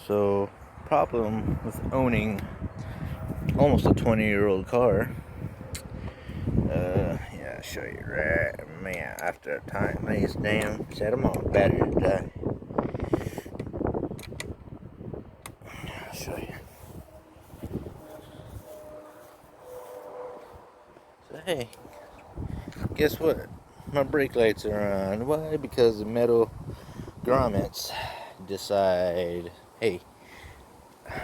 So, problem with owning almost a 20-year-old car. Yeah, I'll show you right, man. After a time, these damn set them on battery to die. I'll show you. So hey, guess what? My brake lights are on. Why? Because the metal grommets decide, hey,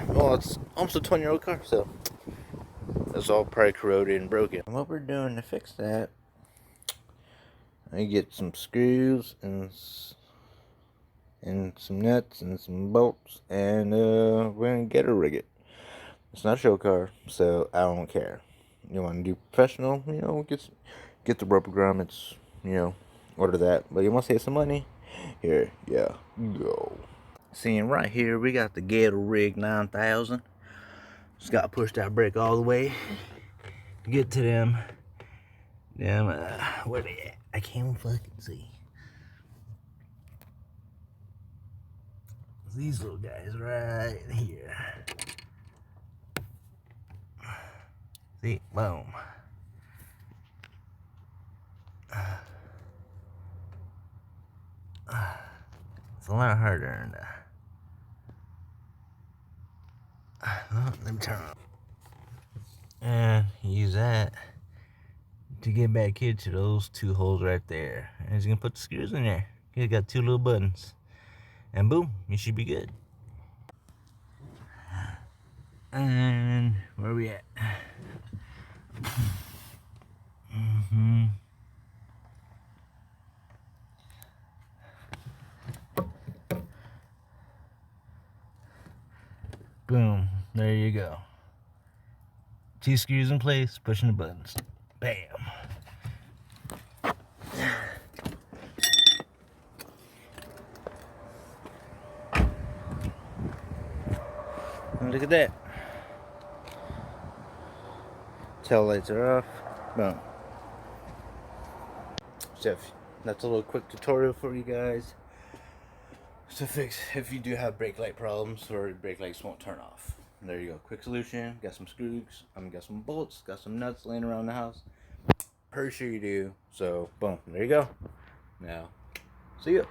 well, it's almost a 20-year-old car, so it's all probably corroded and broken. And what we're doing to fix that, I get some screws and some nuts and some bolts, and we're gonna get a rig it. It's not a show car, so I don't care. You want to do professional, get the rubber grommets, order that. But you want to save some money? Here, yeah, go. Seeing right here, we got the Gator Rig 9000. Just got to push that brake all the way to get to them. Where they at? I can't fucking see. These little guys right here. See, boom. It's a lot harder than that. Let me turn on. And use that to get back here to those two holes right there. And you're gonna put the screws in there. You got two little buttons. And boom, you should be good. And where are we at? Boom, there you go. Two screws in place, pushing the buttons. Bam. And look at that. Tail lights are off. Boom. So that's a little quick tutorial for you guys to fix if you do have brake light problems or your brake lights won't turn off. And there you go. Quick solution. Got some screws. Got some bolts. Got some nuts laying around the house. Pretty sure you do. So boom. There you go. Now, see ya.